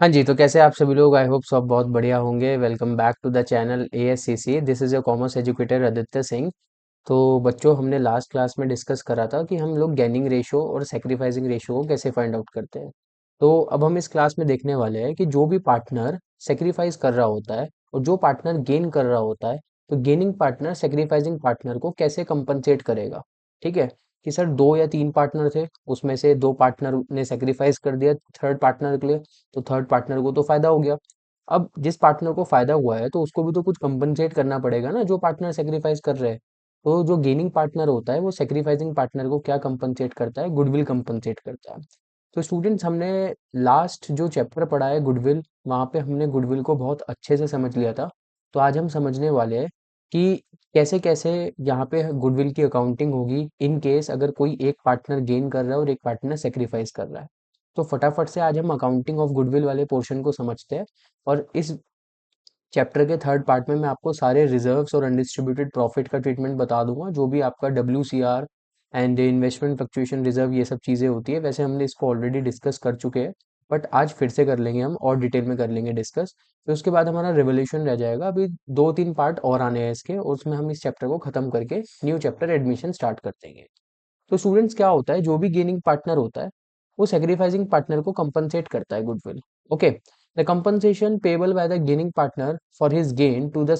हाँ जी, तो कैसे आप सभी लोग? आई होप सब बहुत बढ़िया होंगे। Welcome back to the channel ASCC. This is your commerce educator Aditya Singh. तो बच्चों, हमने लास्ट क्लास में डिस्कस करा था कि हम लोग गेनिंग रेशो और सैक्रिफाइसिंग रेशो को कैसे फाइंड आउट करते हैं। तो अब हम इस क्लास में देखने वाले हैं कि जो भी पार्टनर सेक्रीफाइस कर रहा होता है और जो पार्टनर गेन कर रहा होता है, तो गेनिंग पार्टनर सेक्रीफाइसिंग पार्टनर को कैसे कंपनसेट करेगा। ठीक है, कि सर दो या तीन पार्टनर थे, उसमें से दो पार्टनर ने सेक्रीफाइस कर दिया थर्ड पार्टनर के लिए, तो थर्ड पार्टनर को तो फायदा हो गया। अब जिस पार्टनर को फायदा हुआ है तो उसको भी तो कुछ कंपनसेट करना पड़ेगा ना, जो पार्टनर सेक्रीफाइस कर रहे हैं। तो जो गेनिंग पार्टनर होता है वो सेक्रीफाइसिंग पार्टनर को क्या कंपनसेट करता है? गुडविल कंपनसेट करता है। तो स्टूडेंट्स, हमने लास्ट जो चैप्टर पढ़ा है गुडविल, वहाँ पे हमने गुडविल को बहुत अच्छे से समझ लिया था। तो आज हम समझने वाले हैं कि कैसे कैसे यहाँ पे गुडविल की अकाउंटिंग होगी इन केस अगर कोई एक पार्टनर गेन कर रहा है और एक पार्टनर सेक्रीफाइस कर रहा है। तो फटाफट से आज हम अकाउंटिंग ऑफ गुडविल वाले पोर्शन को समझते हैं। और इस चैप्टर के थर्ड पार्ट में मैं आपको सारे रिजर्व्स और अनडिस्ट्रीब्यूटेड प्रॉफिट का ट्रीटमेंट बता दूंगा, जो भी आपका WCR and investment fluctuation reserve ये सब चीज़ें होती है। वैसे हमने इसको ऑलरेडी डिस्कस कर चुके हैं, बट आज फिर से कर लेंगे हम और डिटेल में कर लेंगे डिस्कस। फिर उसके बाद हमारा रिवोल्यूशन रह जाएगा। अभी दो तीन पार्ट और आने हैं इसके, और उसमें हम इस चैप्टर को खत्म करके न्यू चैप्टर एडमिशन स्टार्ट कर देंगे। तो स्टूडेंट्स, क्या होता है, जो भी गेनिंग पार्टनर होता है वो सेक्रीफाइसिंग पार्टनर को कंपनसेट करता है goodwill. Okay, the compensation payable by the gaining partner for his gain to the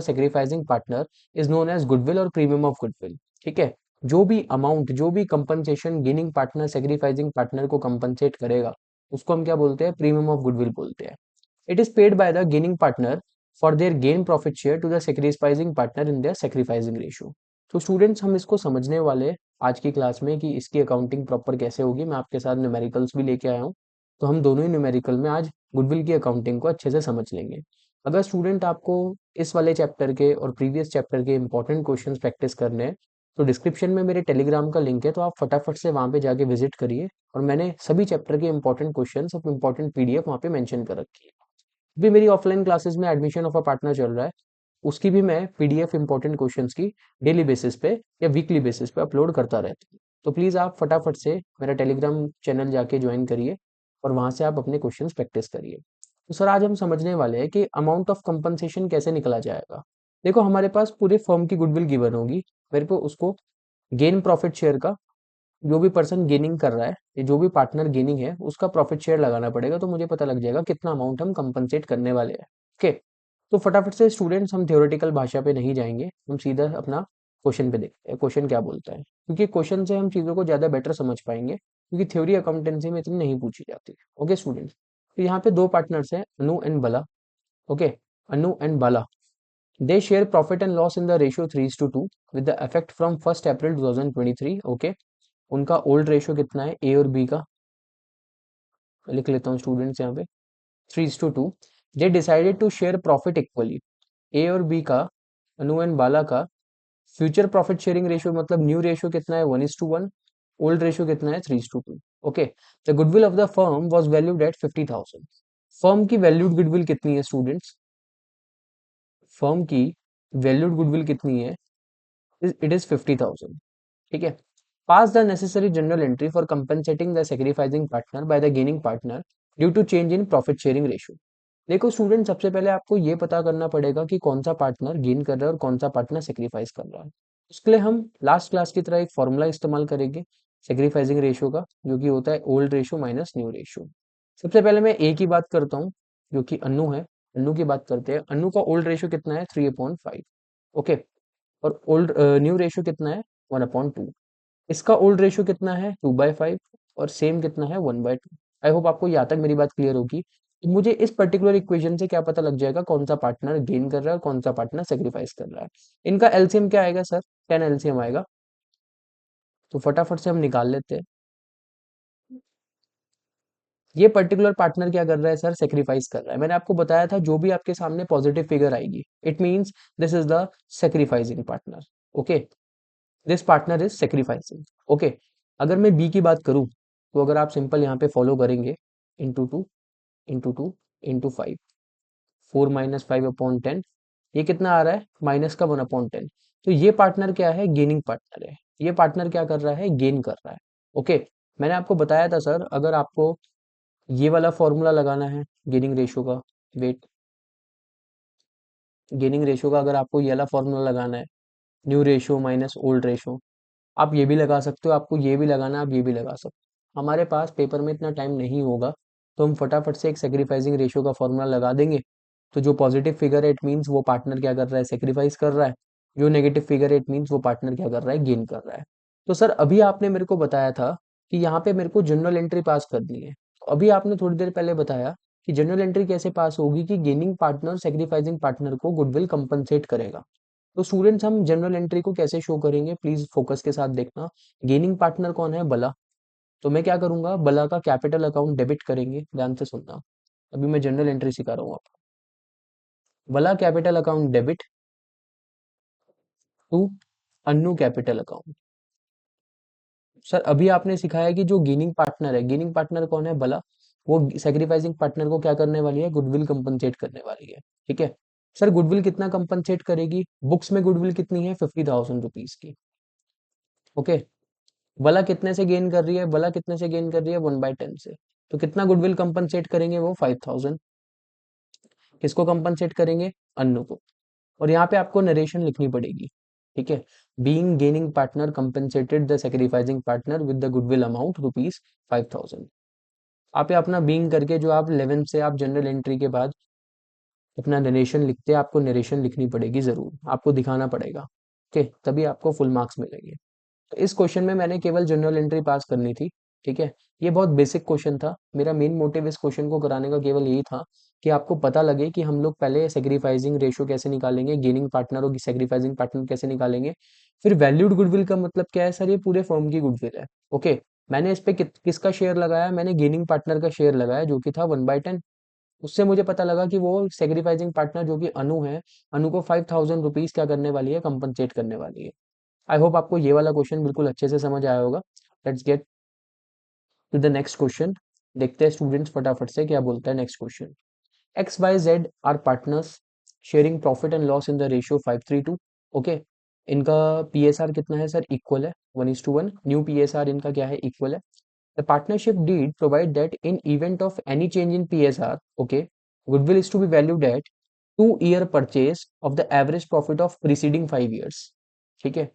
sacrificing partner is known as goodwill और प्रीमियम ऑफ गुडविल। ठीक है, जो भी अमाउंट, जो भी compensation gaining partner sacrificing partner को कंपनसेट करेगा, उसको हम क्या बोलते हैं? प्रीमियम ऑफ गुडविल बोलते हैं। It is paid by the gaining partner for their gain profit share to the sacrificing partner in their sacrificing ratio. तो स्टूडेंट्स, हम इसको समझने वाले हैं आज की क्लास में कि इसकी अकाउंटिंग प्रॉपर कैसे होगी। मैं आपके साथ न्यूमेरिकल्स भी लेके आया हूँ, तो हम दोनों ही न्यूमेरिकल में आज गुडविल की अकाउंटिंग को अच्छे से समझ लेंगे। अगर स्टूडेंट आपको इस वाले चैप्टर के और प्रीवियस चैप्टर के इंपॉर्टेंट क्वेश्चंस प्रैक्टिस करने हैं, तो डिस्क्रिप्शन में मेरे टेलीग्राम का लिंक है, तो आप फटाफट से वहाँ पे जाके विजिट करिए। और मैंने सभी चैप्टर के इंपॉर्टेंट क्वेश्चंस और इंपॉर्टेंट PDF वहाँ पे मेंशन कर रखी है। भी मेरी ऑफलाइन क्लासेस में एडमिशन ऑफ अ पार्टनर चल रहा है, उसकी भी मैं PDF इंपॉर्टेंट क्वेश्चंस की डेली बेसिस पे या वीकली बेसिस पे अपलोड करता रहता हूँ। तो प्लीज़ आप फटाफट से मेरा टेलीग्राम चैनल जाके ज्वाइन करिए और वहाँ से आप अपने क्वेश्चंस प्रैक्टिस करिए। तो सर, आज हम समझने वाले हैं कि अमाउंट ऑफ कंपनसेशन कैसे निकला जाएगा। देखो, हमारे पास पूरे फर्म की गुडविल गिवन होगी, मेरे को उसको गेन प्रॉफिट शेयर का, जो भी पर्सन गेनिंग कर रहा है, ये जो भी पार्टनर गेनिंग है, उसका प्रॉफिट शेयर लगाना पड़ेगा, तो मुझे पता लग जाएगा कितना अमाउंट हम कंपनसेट करने वाले हैं। ओके, तो फटाफट से स्टूडेंट्स, हम थ्योरेटिकल भाषा पे नहीं जाएंगे, हम सीधा अपना क्वेश्चन पे देखते हैं क्वेश्चन क्या बोलता है, क्योंकि क्वेश्चन से हम चीज़ों को ज़्यादा बेटर समझ पाएंगे, क्योंकि थ्योरी अकाउंटेंसी में इतनी नहीं पूछी जाती। ओके स्टूडेंट्स, तो यहाँ पे दो पार्टनर्स हैं, अनु एंड बला। Okay, Anu and Bala, they share profit and loss in the ratio 3:2 with the effect from 1 April 2023। Okay, उनका ओल्ड रेशियो कितना है ए और बी का? लिख लेता हूँ स्टूडेंट्स यहाँ पे, 3:2। They decided to share profit equally. A और बी का, अनु एंड बाला का, फ्यूचर प्रॉफिट शेयरिंग रेशियो मतलब न्यू रेशियो कितना है? 1:1। ओल्ड रेशियो कितना है? 3:2। Okay, the goodwill of the firm was valued at 50,000। Firm की वैल्यूड गुडविल कितनी है स्टूडेंट्स? फर्म की वैल्यूड गुडविल कितनी है? It is 50,000। ठीक है, pass the necessary journal entry for compensating the sacrificing partner by the gaining partner due to change in profit sharing ratio। देखो student, सबसे पहले आपको ये पता करना पड़ेगा कि कौन सा पार्टनर गेन कर रहा है और कौन सा पार्टनर सेक्रीफाइस कर रहा है। उसके लिए हम लास्ट क्लास की तरह एक फॉर्मूला इस्तेमाल करेंगे सेक्रीफाइसिंग रेशियो का, जो कि होता है old ratio minus new ratio. सबसे पहले मैं ए की बात करता हूँ, जो कि अनु है। अनु की बात करते हैं। अनु का ओल्ड रेशियो कितना है? 3/5। ओके, और ओल्ड न्यू रेशियो कितना है? 1/2। इसका ओल्ड रेशियो कितना है? 2/5। और सेम कितना है? 1/2। आई होप आपको यहाँ तक मेरी बात क्लियर होगी। तो मुझे इस पर्टिकुलर इक्वेशन से क्या पता लग जाएगा कौन सा पार्टनर गेन कर रहा है और कौन सा पार्टनर सेक्रीफाइस कर रहा है। इनका एलसीएम क्या आएगा सर? 10 एलसीएम आएगा। तो फटाफट से हम निकाल लेते हैं। ये पर्टिकुलर पार्टनर क्या कर रहा है सर? सेक्रीफाइस कर रहा है। मैंने आपको बताया था, जो भी आपके सामने पॉजिटिव फिगर आएगी, it means this is the sacrificing partner. Okay, this partner is sacrificing. Okay, अगर मैं बी की बात करूं, तो अगर आप सिंपल यहाँ पे फॉलो करेंगे, इंटू 2 4 - 5/10, ये कितना आ रहा है? माइनस का 1/10। तो ये पार्टनर क्या है? गेनिंग पार्टनर है। ये पार्टनर क्या कर रहा है? गेन कर रहा है। ओके, मैंने आपको बताया था सर, अगर आपको ये वाला फॉर्मूला लगाना है गेनिंग रेशियो का। वेट, गेनिंग रेशियो का अगर आपको ये वाला फॉर्मूला लगाना है, new ratio minus old ratio, आप ये भी लगा सकते हो, आपको ये भी लगाना है, आप ये भी लगा सकते हो। हमारे पास पेपर में इतना टाइम नहीं होगा, तो हम फटाफट से एक सेक्रीफाइसिंग रेशियो का फॉर्मूला लगा देंगे। तो जो पॉजिटिव फिगर है इट मीन्स वो पार्टनर क्या कर रहा है, सेक्रीफाइस कर रहा है। जो नेगेटिव फिगर है इट मीन्स वो पार्टनर क्या कर रहा है, गेन कर रहा है। तो सर अभी आपने मेरे को बताया था कि यहाँ पे मेरे को जनरल एंट्री पास करनी है। तो अभी आपने थोड़ी देर पहले बताया कि जनरल एंट्री कैसे पास होगी, कि गेनिंग पार्टनर सेक्रीफाइसिंग पार्टनर को गुडविल कंपनसेट करेगा। तो स्टूडेंट्स हम जनरल एंट्री को कैसे शो करेंगे, प्लीज फोकस के साथ देखना। गेनिंग पार्टनर कौन है, बला। तो मैं क्या करूंगा, बला का कैपिटल अकाउंट डेबिट करेंगे, ध्यान से सुनना। अभी मैं जनरल एंट्री सिखा रहा हूँ आपको। Bala capital account debit to Annu capital account. Sir अभी आपने सिखाया कि जो गेनिंग पार्टनर है, गेनिंग पार्टनर कौन है, बला। वो सेक्रीफाइसिंग पार्टनर को क्या करने वाली है, गुडविल कंपनसेट करने वाली है। ठीक है। सर गुडविल कितना कंपनसेट करेगी, बुक्स में गुडविल कितनी है, 50,000 रुपीज की। ओके। बला कितने से गेन कर रही है, बला कितने से गेन कर रही है, 1/10 से। तो कितना गुडविल कंपनसेट करेंगे वो, 5,000। किसको कंपनसेट करेंगे, अन्नू को। और यहाँ पे आपको नरेशन लिखनी पड़ेगी। ठीक है। Being gaining partner compensated the sacrificing partner with the goodwill amount rupees 5,000। आप ये अपना बीइंग करके जो आप 11 से आप जनरल एंट्री के बाद अपना नरेशन लिखते हैं, आपको नरेशन लिखनी पड़ेगी जरूर, आपको दिखाना पड़ेगा। ओके, तभी आपको फुल मार्क्स मिलेंगे। तो इस क्वेश्चन में मैंने केवल जनरल एंट्री पास करनी थी। ठीक है। ये बहुत बेसिक क्वेश्चन था, मेरा मेन मोटिव इस क्वेश्चन को कराने का केवल यही था कि आपको पता लगे कि हम लोग पहले सेक्रीफाइसिंग रेशियो कैसे निकालेंगे, गेनिंग पार्टनर और सेक्रीफाइसिंग पार्टनर कैसे निकालेंगे। फिर वैल्यूड गुडविल का मतलब क्या है सर, ये पूरे फर्म की गुडविल है। ओके। मैंने इस पे किसका शेयर लगाया, मैंने गेनिंग पार्टनर का शेयर लगाया जो कि था 1/10। उससे मुझे पता लगा कि वो सेक्रीफाइसिंग पार्टनर जो कि अनु है, अनु को 5,000 रुपीज क्या करने वाली है, कंपनसेट करने वाली है। आई होप आपको ये वाला क्वेश्चन बिल्कुल अच्छे से समझ आया होगा। Let's get to the next question. देखते हैं स्टूडेंट्स फटाफट से क्या बोलता है next question. X Y Z are partners sharing profit and loss in the ratio 5:3 okay. इनका पीएसआर कितना है सर, इक्वल है, 1:1। न्यू पीएसआर इनका क्या है, इक्वल है। The partnership deed provide that in event of any change in PSR, okay, goodwill is to be valued at 2 year purchase of the average profit of preceding 5 years। ठीक है।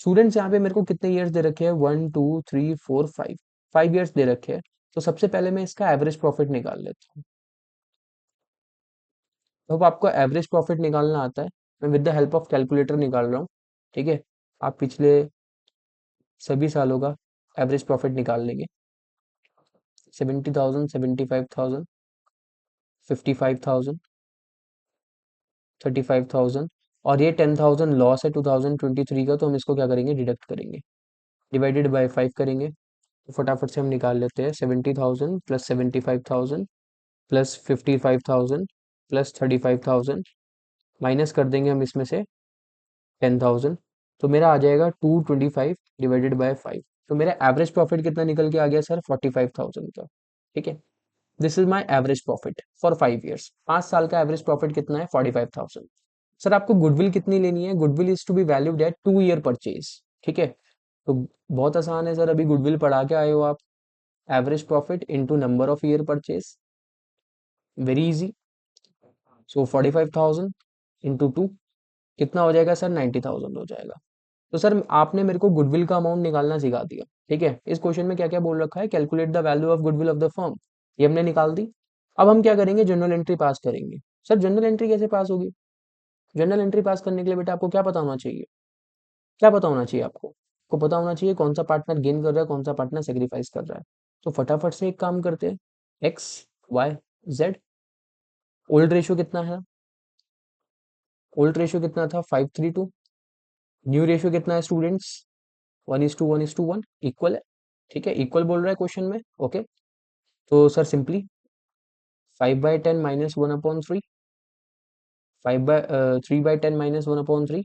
Students यहाँ पे मेरे को कितने ईयर्स दे रखे हैं, 1 2 3 4 5, 5 years they रखे हैं। तो सबसे पहले मैं इसका एवरेज प्रॉफिट निकाल लेता हूँ। तो अब आपको एवरेज प्रॉफिट निकालना आता है, मैं with the help of calculator निकाल रहा हूँ। ठीक है। आप पिछले सभी सालों का एवरेज प्रॉफिट निकाल लेंगे। 70,000, 75,000, 55,000, 35,000, और ये 10,000 लॉस है 2023 का, तो हम इसको क्या करेंगे, डिडक्ट करेंगे, डिवाइडेड बाय 5 करेंगे। तो फटाफट से हम निकाल लेते हैं, 70,000 प्लस 75,000 प्लस 55,000 प्लस 35,000, माइनस कर देंगे हम इसमें से 10,000। तो मेरा आ जाएगा 225 डिवाइडेड बाय 5। तो मेरा एवरेज प्रॉफिट कितना निकल के आ गया सर, 45,000 का। ठीक है। This is my average profit for 5 years. 5 साल का एवरेज प्रॉफिट कितना है, 45,000। सर आपको गुडविल कितनी लेनी है, goodwill is to be valued at 2 year purchase. ठीक है। तो बहुत आसान है सर, अभी गुडविल पढ़ा के आए हो आप, average profit into number of year purchase, very easy. So 45,000 into 2 कितना हो जाएगा सर, 90,000 हो जाएगा। तो सर आपने मेरे को गुडविल का अमाउंट निकालना सिखा दिया। ठीक है। इस क्वेश्चन में क्या क्या बोल रखा है, calculate the value of goodwill of the firm, ये हमने निकाल दी। अब हम क्या करेंगे, जनरल एंट्री पास करेंगे। सर जनरल एंट्री कैसे पास होगी, जनरल एंट्री पास करने के लिए बेटा आपको क्या पता होना चाहिए, क्या पता होना चाहिए आपको, आपको पता होना चाहिए कौन सा पार्टनर गेन कर रहा है, कौन सा पार्टनर सेक्रीफाइस कर रहा है। तो फटाफट से एक काम करते हैं, X Y Z, old ratio कितना है, ओल्ड रेशियो कितना था, 5:3 न्यू रेशियो कितना है स्टूडेंट्स, 1:1:1, इक्वल है। ठीक है, इक्वल बोल रहा है क्वेश्चन में। ओके। तो sir simply 5/10 minus 1/3, 3/10 minus 1/3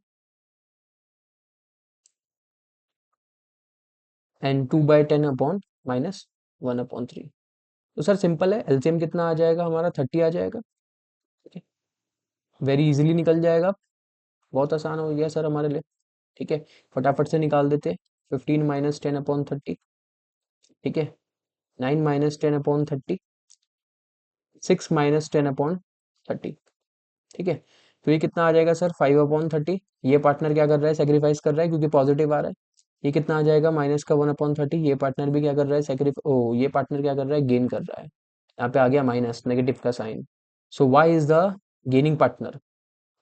and 2/10 upon minus 1/3। तो सर सिंपल है, एलसीएम कितना आ जाएगा हमारा, 30 आ जाएगा। ठीक है। वेरी इजीली निकल जाएगा, बहुत आसान हो गया सर हमारे लिए। ठीक है। फटाफट से निकाल देते, 15 माइनस 10/30। ठीक है। 9 माइनस 10/30, 6 माइनस 10/30। ठीक है, तो ये कितना आ जाएगा सर, 5/30। ये पार्टनर क्या कर रहा है, सेक्रीफाइस कर रहा है क्योंकि पॉजिटिव आ रहा है। ये कितना आ जाएगा, माइनस का 1/30। ये पार्टनर भी क्या कर रहा है, ये पार्टनर क्या कर रहा है, गेन कर रहा है। यहाँ पे आ गया माइनस, नेगेटिव का sign. So Y is the gaining partner,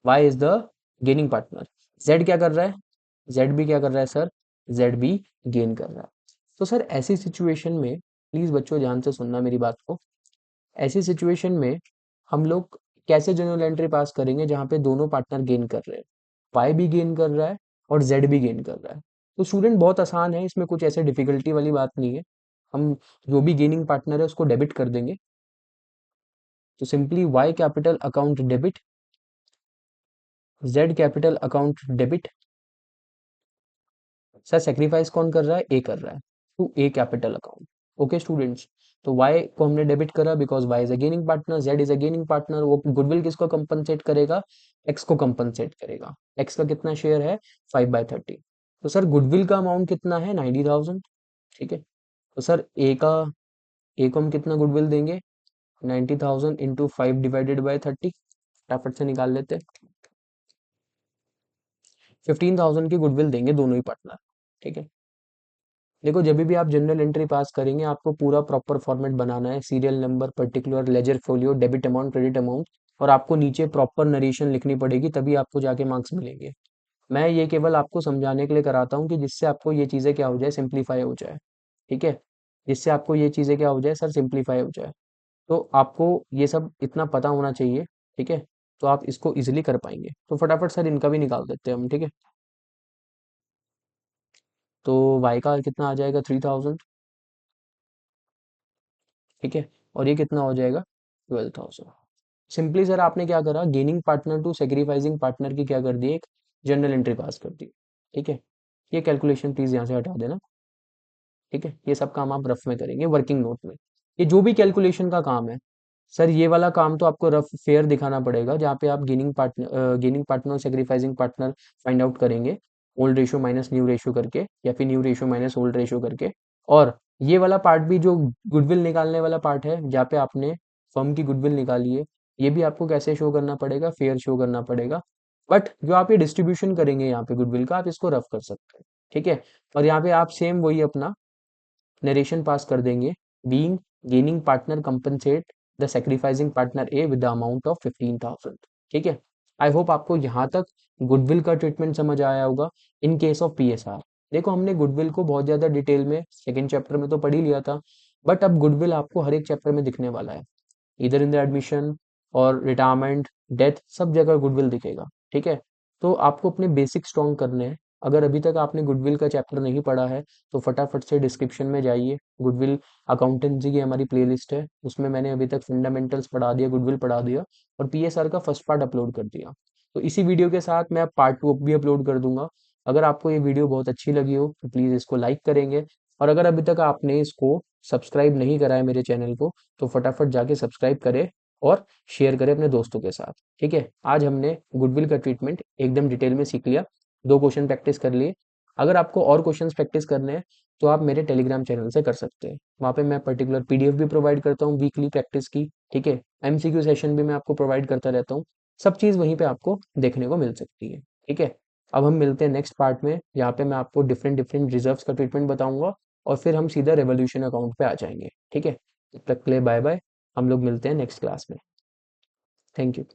Y is the gaining partner. Z क्या कर रहा है, जेड भी क्या कर रहा है सर, जेड भी गेन कर रहा है। तो सर ऐसी सिचुएशन में, प्लीज बच्चों ध्यान से सुनना मेरी बात को, ऐसी सिचुएशन में हम लोग कैसे जनरल एंट्री पास करेंगे जहाँ पे दोनों पार्टनर गेन कर रहे हैं, वाई भी गेन कर रहा है और जेड भी गेन कर रहा है। तो स्टूडेंट बहुत आसान है, इसमें कुछ ऐसे डिफिकल्टी वाली बात नहीं है। हम जो भी गेनिंग पार्टनर है उसको डेबिट कर देंगे। तो simply Y capital account debit, Z capital account debit. Sir sacrifice कौन कर रहा है, ए कर रहा है, to A capital account. Okay students, तो y को हमने डेबिट करा because y is a gaining partner, z is a gaining partner. वो गुडविल किसको कंपनसेट करेगा, x को कंपनसेट करेगा। x का कितना शेयर है, 5/30। तो सर गुडविल का अमाउंट कितना है, 90,000। ठीक है, तो सर ए को हम कितना गुडविल देंगे, 90,000 इंटू 5/30। फटाफट से निकाल लेते हैं। 15,000 की गुडविल देंगे दोनों ही पार्टनर। ठीक है, देखो जब भी आप जनरल एंट्री पास करेंगे आपको पूरा प्रॉपर फॉर्मेट बनाना है, serial number, particular, ledger folio, debit amount, credit amount, और आपको नीचे प्रॉपर नरेशन लिखनी पड़ेगी, तभी आपको जाके मार्क्स मिलेंगे। मैं ये केवल आपको समझाने के लिए कराता हूँ कि जिससे आपको ये चीज़ें क्या हो जाए, सिंप्लीफाई हो जाए। ठीक है, जिससे आपको ये चीज़ें क्या हो जाए सर, सिंप्लीफाई हो जाए। तो आपको ये सब इतना पता होना चाहिए। ठीक है, तो आप इसको इजिली कर पाएंगे। तो फटाफट सर इनका भी निकाल देते हैं हम। ठीक है, तो वाई का कितना आ जाएगा, 3,000। ठीक है, और ये कितना हो जाएगा, 12,000। सिंपली सर आपने क्या करा, gaining partner to sacrificing partner की क्या कर दी, एक जनरल एंट्री पास कर दी। ठीक है, ये कैलकुलेशन प्लीज यहाँ से हटा देना। ठीक है, ये सब काम आप रफ में करेंगे, वर्किंग नोट में। ये जो भी कैलकुलेशन का काम है सर, ये वाला काम तो आपको रफ फेयर दिखाना पड़ेगा, जहाँ पे आप गेनिंग पार्टनर और सेक्रीफाइसिंग पार्टनर फाइंड आउट करेंगे, old ratio minus new ratio करके, या फिर new ratio minus old ratio करके। और ये वाला पार्ट भी जो गुडविल निकालने वाला पार्ट है, जहाँ पे आपने फर्म की गुडविल निकाली है, ये भी आपको कैसे शो करना पड़ेगा, फेयर शो करना पड़ेगा। बट जो आप ये डिस्ट्रीब्यूशन करेंगे यहाँ पे गुडविल का, आप इसको रफ कर सकते हैं। ठीक है, और यहाँ पे आप सेम वही अपना नरेशन पास कर देंगे, being gaining partner compensate the sacrificing partner A with the amount of 15,000। ठीक है, आई होप आपको यहाँ तक गुडविल का ट्रीटमेंट समझ आया होगा। इन केस ऑफ पीएसआर, देखो हमने गुडविल को बहुत ज्यादा डिटेल में सेकेंड चैप्टर में तो पढ़ ही लिया था, बट अब गुडविल आपको हर एक चैप्टर में दिखने वाला है, इधर इन द एडमिशन और रिटायरमेंट, डेथ, सब जगह गुडविल दिखेगा। ठीक है, तो आपको अपने बेसिक स्ट्रॉन्ग करने हैं। अगर अभी तक आपने गुडविल का चैप्टर नहीं पढ़ा है तो फटाफट से डिस्क्रिप्शन में जाइए, गुडविल अकाउंटेंसी की हमारी प्लेलिस्ट है, उसमें मैंने अभी तक फंडामेंटल्स पढ़ा दिया, गुडविल पढ़ा दिया, और पीएसआर का फर्स्ट पार्ट अपलोड कर दिया। तो इसी वीडियो के साथ मैं अब पार्ट 2 भी अपलोड कर दूंगा। अगर आपको ये वीडियो बहुत अच्छी लगी हो तो प्लीज़ इसको लाइक करेंगे, और अगर अभी तक आपने इसको सब्सक्राइब नहीं करा है मेरे चैनल को, तो फटाफट जाके सब्सक्राइब करें और शेयर करें अपने दोस्तों के साथ। ठीक है, आज हमने गुडविल का ट्रीटमेंट एकदम डिटेल में सीख लिया, 2 क्वेश्चन प्रैक्टिस कर लिए। अगर आपको और क्वेश्चंस प्रैक्टिस करने हैं तो आप मेरे टेलीग्राम चैनल से कर सकते हैं, वहाँ पे मैं पर्टिकुलर पीडीएफ भी प्रोवाइड करता हूँ वीकली प्रैक्टिस की। ठीक है, एमसीक्यू सेशन भी मैं आपको प्रोवाइड करता रहता हूँ, सब चीज़ वहीं पे आपको देखने को मिल सकती है। ठीक है, अब हम मिलते हैं नेक्स्ट पार्ट में, यहाँ पे मैं आपको डिफरेंट डिफरेंट रिजर्व्स का ट्रीटमेंट बताऊंगा, और फिर हम सीधा रेवोल्यूशन अकाउंट पे आ जाएंगे। ठीक है, तब तक के लिए बाय बाय, हम लोग मिलते हैं नेक्स्ट क्लास में। Thank you.